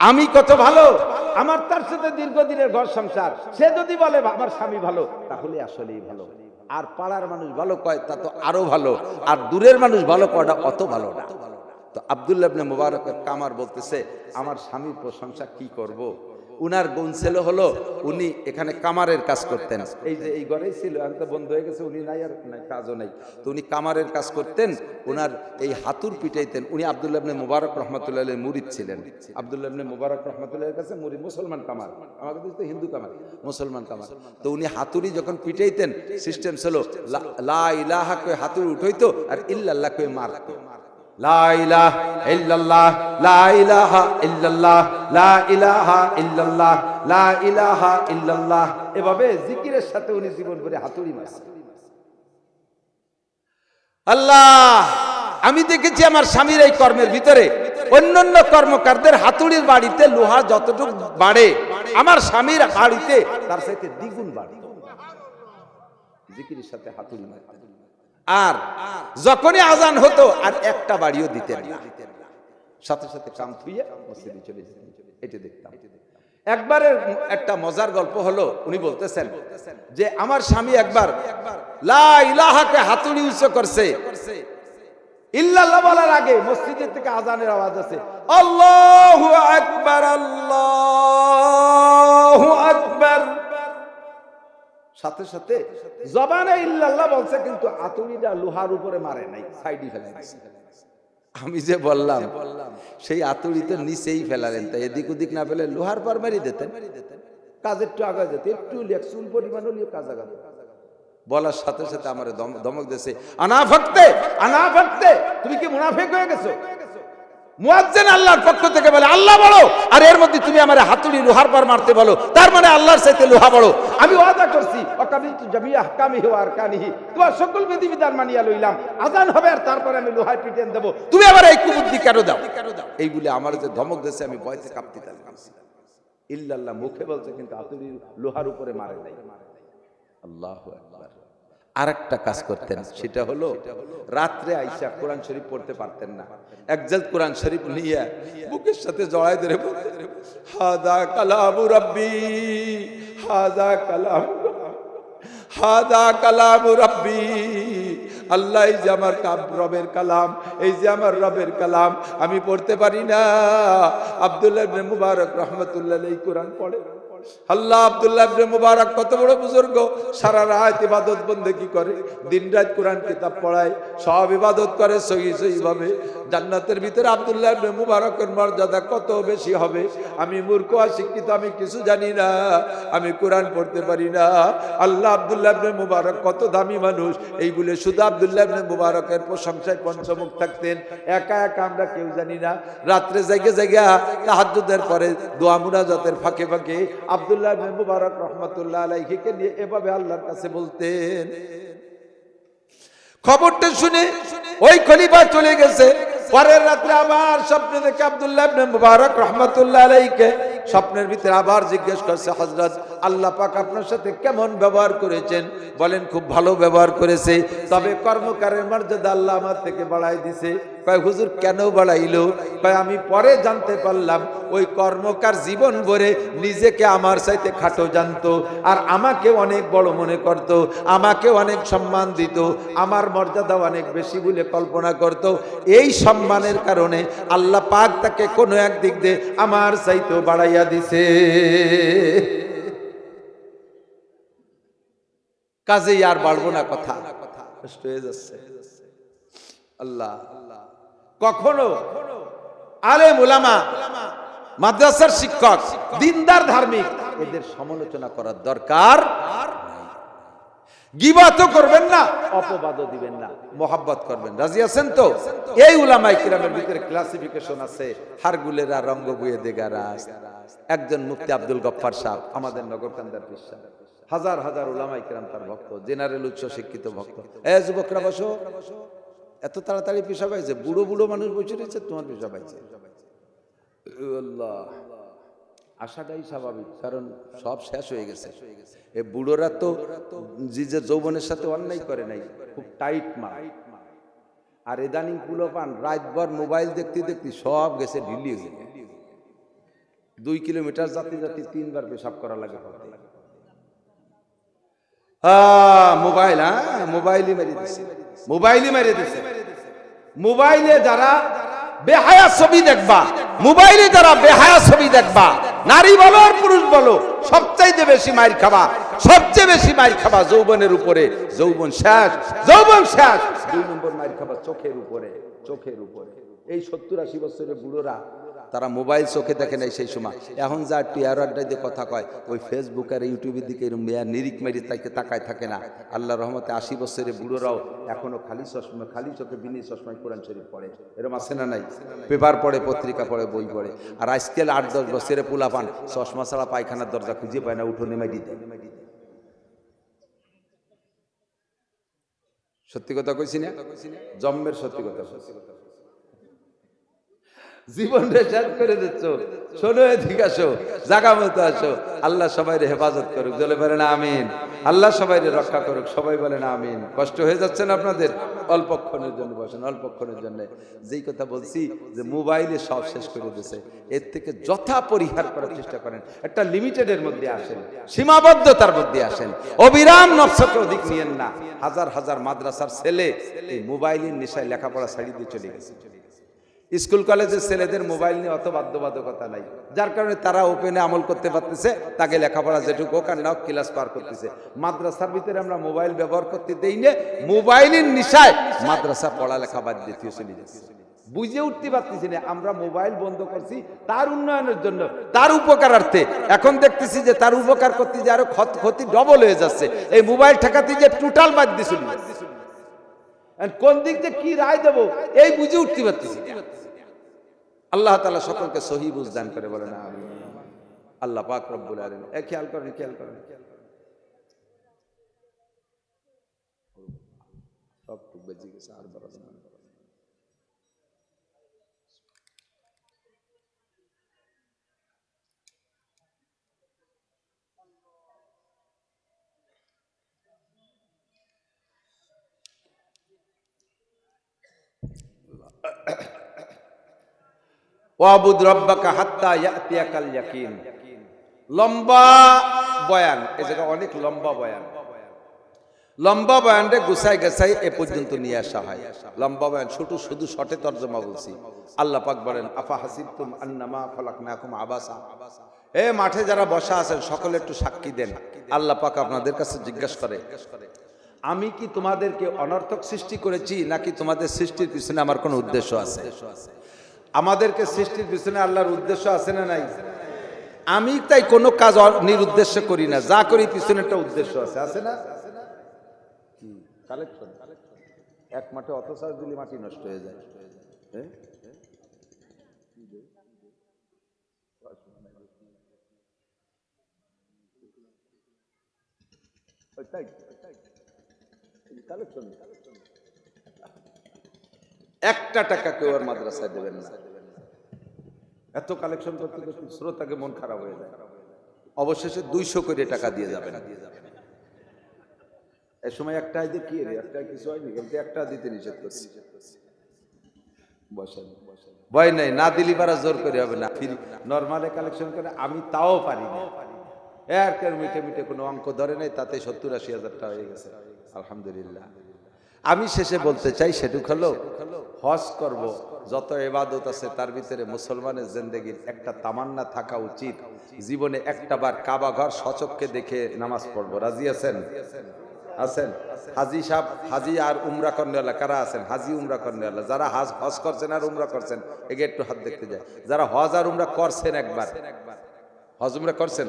আমি কত ভালো, আমার তার সাথে দীর্ঘদিনের ঘর সংসার, সে যদি বলে আমার স্বামী ভালো, তাহলে আসলেই ভালো। আর পাড়ার মানুষ ভালো কয় তা তো আরো ভালো, আর দূরের মানুষ ভালো কয়টা অত ভালো না। তো আব্দুল্লাহ ইবনে মুবারকের কামার বলতেছে, আমার স্বামীর প্রশংসা কি করব। উনার গুণ ছিল হলো, উনি এখানে কামারের কাজ করতেন। এই যে এই ঘরেই ছিল, আমি তো বন্ধ হয়ে গেছে, উনি নাই, আর নাই, কাজও নাই। তো উনি কামারের কাজ করতেন, উনার এই হাতুর পিটাইতেন। উনি আব্দুল্লাহ ইবনে মুবারক রহমাতুল্লাহ আলাইহির মুরিদ ছিলেন। আব্দুল্লাহ ইবনে মুবারক রহমাতুল্লাহ এর কাছে মুরিদ, মুসলমান কামার, আমাদের দেশে তো হিন্দু কামার, মুসলমান কামার। তো উনি হাতুড়ি যখন পিটাইতেন, সিস্টেম ছিল লা ইলাহা কয়ে হাতুড়ি উঠাইতো, আর ইল্লাল্লাহ কয়ে মারতো। লা ইলাহা ইল্লাল্লাহ, লা ইলাহা ইল্লাল্লাহ, লা ইলাহা ইল্লাল্লাহ, লা ইলাহা ইল্লাল্লাহ, এভাবে জিকিরের সাথে উনি জীবন ভরে হাতুড়ি মারছেন। আল্লাহ, আমি দেখেছি আমার স্বামীর এই কর্মের ভিতরে অন্যান্য কর্মকারদের হাতুড়ির বাড়িতে লোহা যতটুকু বাড়ে, আমার স্বামীর বাড়িতে তার সাথে দ্বিগুণ বাড়ে, জিকিরের সাথে হাতুড়ি মারতেন। আর যখনই আজান হতো আর একটা বাড়িও দিতেন না, সাথে সাথে কাম থুইয়ে মসজিদে চলে যেতেন। এটা দেখতাম। একবারের একটা মজার গল্প হলো, উনি বলতেছেন যে আমার স্বামী একবার লা ইলাহাকে হাতুড়ি উঁচু করছে, ইল্লাল্লাহ বলার আগে মসজিদের থেকে আজানের আওয়াজ আছে, আল্লাহু আকবার, আল্লাহু আকবার। সাথে সাথে জবানে ইল্লাল্লাহ বলছে, কিন্তু হাতুড়িটা লোহার উপরে মারে নাই, সাইডে ফেলে দিয়েছে। আমি যে বললাম সেই হাতুড়ি তো নিচেই ফেলালেন, তাই এদিক ওদিক না ফেলে লোহার পর মারি দিতেন, কাজ একটু আগে যেত, একটু চুল পরিমাণ হলেও কাজ আগাবে। বলার সাথে সাথে আমার ধমক দিয়েছে, আনাফাকতে, আনাফাকতে, তুমি কি মুনাফিক হয়ে গেছো? মুয়াজ্জিন আল্লাহর পক্ষ থেকে বলে আল্লাহ বড়, আর এর মধ্যে তুমি আমার হাতুড়ি লোহার পর মারতে বলো, তার মানে আল্লাহর চাইতে লোহা বড়। আমি ওয়াদা করছি, ওয়াকাবিতু জামিআ আহকামিহি ওয়া আরকানিহি, তোমার সকল বিধিবিধান মানিয়া লইলাম, আজান হবে আর তারপরে আমি লোহায় পিটেন দেব, তুমি আবার এই কুবুদ্ধি কেন দাও? এই বলে আমার যে ধমক দিয়েছে, আমি ভয়তে কাঁপতে থাকলাম। ইল্লাল্লাহ মুখে বলছে, কিন্তু হাতুড়ি লোহার উপরে মারে নাই। আল্লাহু আকবার। আরেকটা কাজ করতেন, সেটা হলো রাত্রে আইসা কোরআন শরীফ পড়তে পারতেন না, একজাল কোরআন শরীফ নিয়ে বুকের সাথে জড়াই ধরে বলতেন, হাদা কালামু রাব্বি, হাদা কালাম, হাদা কালামু রাব্বি। আল্লাহ, এই যে আমার রবের কালাম, এই যে আমার রবের কালাম, আমি পড়তে পারি না। আব্দুল্লাহ ইবনে মুবারক রাহমাতুল্লাহ আলাইহি কোরআন পড়ে। আল্লাহ, আব্দুল্লাহ ইবনে মুবারক কত বড় বুজুর্গ, সারা রাত ইবাদত বন্দেগি করে, দিন রাত কোরআন কিতাব পড়ায়, সব ইবাদত করে সহি সহি ভাবে। জান্নাতের ভিতরে আব্দুল্লাহ ইবনে মুবারকের মর্যাদা কত বেশি হবে। আমি মূর্খ অশিক্ষিত, আমি কিছু জানি না, আমি কোরআন পড়তে পারি না। আল্লাহ, আব্দুল্লাহ ইবনে মুবারক কত দামি মানুষ, এই বলে শুধু আব্দুল্লাহ ইবনে মুবারকের প্রশংসায় পঞ্চমুখ থাকতেন। একা একা আমরা কেউ জানি না, রাত্রে জায়গা জায়গা তাহাজ্জুদের পরে দোয়া মুনাজাতের ফাঁকে ফাঁকে আব্দুল্লাহ ইবনে মুবারক রাহমাতুল্লাহ আলাইহিকে নিয়ে এভাবে আল্লাহর কাছে বলতেন। খবরটা শুনে ওই খলিফা চলে গেছে। পরের রাত্রে আবার স্বপ্নে দেখে আব্দুল্লাহ ইবনে মুবারক রাহমাতুল্লাহ আলাইহিকে স্বপ্নের ভিতরে আবার জিজ্ঞেস করছে, হযরত, আল্লাহ পাক আপনার সাথে কেমন ব্যবহার করেছেন? বলেন, খুব ভালো ব্যবহার করেছে, তবে কর্মকারের মর্যাদা আল্লাহ আমার থেকে বাড়াই দিছে। কয়, হুজুর কেন বাড়াইলো? কয়, আমি পরে জানতে পারলাম ওই কর্মকার জীবন ভরে নিজেকে আমার চাইতে খাটো জানতো, আর আমাকে অনেক বড় মনে করত, আমাকে অনেক সম্মান দিত, আমার মর্যাদা অনেক বেশি বলে কল্পনা করত। এই সম্মানের কারণে আল্লাহ পাক তাকে কোনো এক দিক দিয়ে আমার চাইতেও বাড়াইয়া দিছে। কাজেই আর বাড়বো না, কথা কষ্ট হয়ে যাচ্ছে। আল্লাহ, কখনো আলেম উলামা, মাদ্রাসার শিক্ষক, দিনদার ধার্মিক, এদের সমালোচনা করার দরকার নাই। গীবতও করবেন না, অপবাদও দিবেন না, মোহাব্বত করবেন। রাজি আছেন তো? এই উলামায়ে কিরামের ভিতরে ক্লাসিফিকেশন আছে, হারগুলেরা রঙ্গ বুয়ে দেগারাস। একজন মুফতি আব্দুল গফফার সাহেব, আমাদের নগরকান্দার পীর সাহেব, হাজার হাজার উলামায়ে কিরাম তার ভক্ত, জেনারেল উচ্চ শিক্ষিত ভক্ত। যুবকরা বসো, এত তাড়াতাড়ি পেশাব হয়েছে, বুড়ো বুড়ো মানুষ বসে রয়েছে, তোমার পেশাব হয়েছে। আল্লাহ, আশাটাই স্বাভাবিক, কারণ সব শেষ হয়ে গেছে। এ বুড়োরা তো যে যৌবনের সাথে অন্যায় করে নাই, খুব টাইট মা। আর এদানিং পুলো পান রাতভর মোবাইল দেখতে দেখতে সব গেছে ঢিলি হয়ে। 2 কিলোমিটার জাতি 3বার পেশাব করা লাগে। মোবাইল, মোবাইলই মেরে দিছে। মোবাইলে যারা বেহায়া ছবি দেখবা, মোবাইলে যারা বেহায়া ছবি দেখবা, নারী বলো আর পুরুষ বলো, সবচাইতে বেশি মাইর খাবা, সবচেয়ে বেশি মাইর খাবা যৌবনের উপরে। যৌবন শেষ। 2 নম্বর মাইর খাবা চোখের উপরে। এই 70-80 বছরের বুড়োরা তারা মোবাইল চোখে দেখে নাই সেই সময়। এখন যা টিয়ার আড্ডায় দিয়ে কথা কয়, ওই ফেসবুক আর ইউটিউবের দিকে এরকম নিরিখ মেরি তাকে তাকায় থাকে না। আল্লাহ রহমতে 80 বছরের বুড়োরাও এখনো খালি চোখে বিনি চশমায় কোরআন শরীফ পড়ে। এরকম আছে না নাই? পেপার পড়ে, পত্রিকা পড়ে, বই পড়ে। আর আজকাল 8-10 বছরের পোলা পান চশমা ছাড়া পায়খানার দরজা খুঁজে পায় না, উঠোনে মেডি দেয়। সত্যি কথা কইছি না? জম্মের সত্যি কথা। জীবনটা শেষ করে দিচ্ছ। শোনো, এদিকে আসো, জাগা মতো আসো। আল্লাহ সবাইরে হেফাজত করুক, জলে বলেন আমিন। আল্লাহ সবাইরে রক্ষা করুক, সবাই বলেন আমিন। কষ্ট হয়ে যাচ্ছে না আপনাদের? অল্পক্ষণের জন্য বসেন, অল্পক্ষণের জন্য। যেই কথা বলছি যে মোবাইলে সব শেষ করে দিয়েছে, এর থেকে যথা পরিহার করার চেষ্টা করেন। একটা লিমিটেডের মধ্যে আসেন, সীমাবদ্ধতার মধ্যে আসেন। অবিরাম নফসকে অধিক নিয়েন না। হাজার হাজার মাদ্রাসার ছেলে এই মোবাইলের নেশায় লেখাপড়া ছাড়িয়ে দিয়ে চলে গেছে। স্কুল কলেজের ছেলেদের মোবাইল নিয়ে অত বাধ্যবাধকতা নাই, যার কারণে তারা ওপেনে আমল করতে পারতেছে। তাকে লেখাপড়া যেটুকু হোক আর নাও ক্লাস পার করতেছে। মাদ্রাসার ভিতরে আমরা মোবাইল ব্যবহার করতে দেই না, মোবাইলের নিশায় মাদ্রাসা পড়ালেখা বাদ দিয়ে চলে যাচ্ছে। বুঝে উঠতে পারতেছি না, আমরা মোবাইল বন্ধ করছি তার উন্নয়নের জন্য, তার উপকারার্থে। এখন দেখতেছি যে তার উপকার করতে যে আরো ক্ষতি ডবল হয়ে যাচ্ছে। এই মোবাইল ঠেকাতে যে টোটাল বাদ দিয়ে চলে যাচ্ছে। কোন দিক দিয়ে কি রায় দেবো এই বুঝে উঠতে পারতেছি না। আল্লাহ তাআলা সকলকে সহি বুঝ দান করে, বলেন আমিন। আল্লাহ পাক রব্বুল আলামিন। খেয়াল করেন। সব টুক বেজে গেছে, আর বড় না। ওয়াবুদ রাব্বাকা হাত্তা ইয়াতিয়াকাল ইয়াকিন। লম্বা বয়ান, এই জায়গা অনেক লম্বা বয়ান। লম্বা বয়ানরে গুছাই এ পর্যন্ত নিয়ে আসা হয়। লম্বা বয়ান শুধু শর্টে তরজমা বলছি। আল্লাহ পাক বলেন, আফা হাসিবতুম আন্নামা খলাকনাকুম আবাসা। এ মাঠে যারা বসা আছেন সকলে একটু সাক্ষী দেন। আল্লাহ পাক আপনাদের কাছে জিজ্ঞাসা করে, আমি কি তোমাদেরকে অনর্থক সৃষ্টি করেছি, নাকি তোমাদের সৃষ্টির পিছনে আমার কোনো উদ্দেশ্য আছে? আমাদেরকে সৃষ্টির পিছনে আল্লাহর উদ্দেশ্য আছে না নাই? আমি তাই কোনো কাজ নিরুদ্দেশ্য করি না, যা করি পিছনে একটা উদ্দেশ্য আছে না? কালেকশন এক মাঠে অত চাষ দিলে মাটি নষ্ট হয়ে যায়। একটা টাকা কেউ আর মাদ্রাসায় দেবেন না। এত কালেকশন করতে করতে শ্রোতাকে মন খারাপ হয়ে যায়। অবশেষে 200 করে টাকা দিয়ে যাবেন। এ সময় একটা যে কি রে, একটা কিছু হয়নি, কিন্তু একটা দিতে নিষেধ করছি। বসেন, ভয় নাই, না দিলি পারা জোর করে হবে না। ফির নরমালে কালেকশন করে আমি তাও পারি না। এর মিটে কোনো অঙ্ক ধরে নাই, তাতে 70-80 হাজার টাকা হয়ে গেছে। আলহামদুলিল্লাহ। আমি শেষে বলতে চাই, সেটুক হলো হজ করব, যত ইবাদত আছে তার ভিতরে মুসলমানের জিন্দেগির একটা তামান্না থাকা উচিত, জীবনে একটা বার কাবা ঘর সচক্ষে দেখে নামাজ পড়বো। রাজি আছেন? হাজি সাহেব, হাজি আর উমরা করনেওয়ালা কারা আছেন? হাজি উমরা করনেওয়ালা যারা হজ করছেন আর উমরা করছেন, এগে একটু হাত দেখতে যায়। যারা হজ আর উমরা করছেন, একবার হজ উমরা করছেন?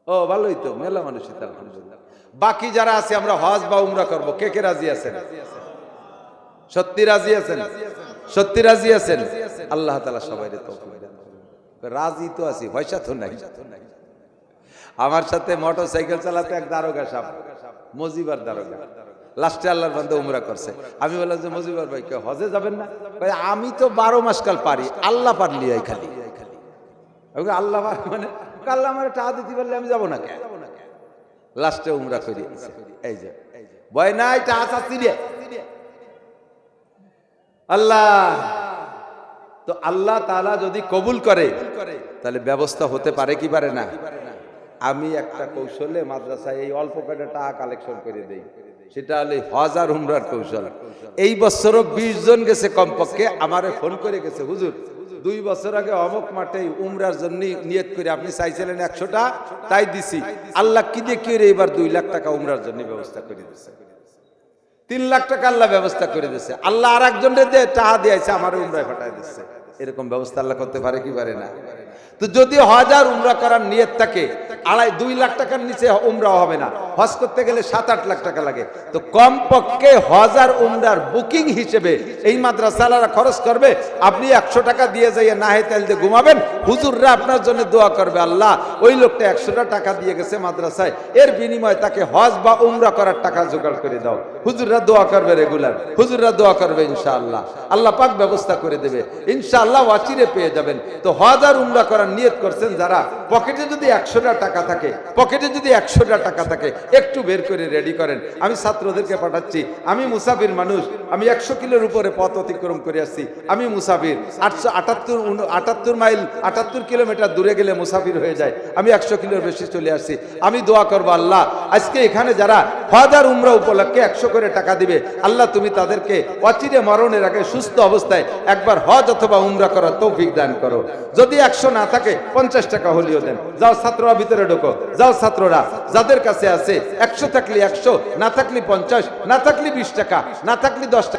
ও ভালোই তো, মেলা মানুষ। আলহামদুলিল্লাহ। বাকি যারা আছে আমরা হজ বা উমরা করব, কে কে রাজি আছেন? সত্যি রাজি আছেন? সত্যি রাজি আছেন? আল্লাহ তাআলা সবাইকে তৌফিক দান করুন। রাজি তো আছি, পয়সা তো নাই। আমার সাথে মোটরসাইকেল চালাতে এক দারোগা সাহেব, মজিবার দারোগা, লাস্টে আল্লাহর বান্দা উমরা করছে। আমি বললাম যে মজিবার ভাই, কে হজে যাবেন না? আমি তো 12 মাস কাল পারি, আল্লাহ পারলি খালি। আল্লাহ মানে আল্লাহ আমার টাকা দিতে পারলে আমি যাবো না কেন? লাস্টে উমরা করি। এই যে ভয় নাই, টাকা চাচ্ছি রে। আল্লাহ তো আল্লাহ তাআলা যদি কবুল করে তাহলে ব্যবস্থা হতে পারে কি পারে না? আমি একটা কৌশলে মাদ্রাসায় এই অল্প কয়টা টাকা কালেকশন করে দেই, সেটা হলে হজ আর উমরার কৌশল। এই বছরও 20 জন গেছে কমপক্ষে, আমারে ফোন করে গেছে, হুজুর 2 বছর আগে অমুক মাঠে উমরার জন্য নিয়ত করে আপনি চাইছিলেন 100টা, তাই দিছি। আল্লাহ কি দিয়ে কি রে এবার 2 লাখ টাকা উমরার জন্য ব্যবস্থা করে দিয়েছে, 3 লাখ টাকা আল্লাহ ব্যবস্থা করে দিয়েছে। আল্লাহ আর একজনের দিয়ে টাকা দিয়েছে, আমার উমরায় পাঠায় দিচ্ছে। এরকম ব্যবস্থা আল্লাহ করতে পারে কি পারে না? তো যদি হজ আর উমরা করার নিয়ত থাকে, 2.5 লাখ টাকার নিচে উমরা হবে না, হজ করতে গেলে 7-8 লাখ টাকা লাগে। তো কমপক্ষে হজ আর উমরার বুকিং হিসেবে এই মাদ্রাসাওয়ালারা খরচ করবে। আপনি 100 টাকা দিয়ে যাইয়ে নাহে তেল দিয়ে ঘুমাবেন, হুজুররা আপনার জন্য দোয়া করবে, আল্লাহ ওই লোকটা 100টা টাকা দিয়ে গেছে মাদ্রাসায়, এর বিনিময়ে তাকে হজ বা উমরা করার টাকা জোগাড় করে দাও। হুজুররা দোয়া করবে, রেগুলার হুজুররা দোয়া করবে, ইনশাআল্লাহ আল্লাহ পাক ব্যবস্থা করে দেবে, ইনশাআল্লাহ ওয়াচিরে পেয়ে যাবেন। তো হজ আর উমরা করার নিয়ত করছেন যারা, পকেটে যদি 100টা টাকা থাকে, পকেটে যদি 100টা টাকা থাকে, একটু বের করে রেডি করেন। আমি ছাত্রদেরকে পাঠাচ্ছি, আমি মুসাফির মানুষ, আমি 100 কিলোর উপরে পথ অতিক্রম করে আসছি, আমি মুসাফির। 878 মাইল 78 কিলোমিটার দূরে গেলে মুসাফির হয়ে যায়, আমি 100 কিলোর বেশি চলে আসছি। আমি দোয়া করবো, আল্লাহ আজকে এখানে যারা হজ আর উমরা উপলক্ষে 100 করে টাকা দিবে, আল্লাহ তুমি তাদেরকে অচিরে মরণের আগে সুস্থ অবস্থায় একবার হজ অথবা উমরা করার তৌফিক দান করো। যদি 100 না থাকে 50 টাকা হলিও দেন। যাও ছাত্ররা ভিতরে ঢোকো, যাও ছাত্ররা, যাদের কাছে আছে 100 থাকলে 100, না থাকলে 50, না থাকলে 20 টাকা, না থাকলে 10 টাকা।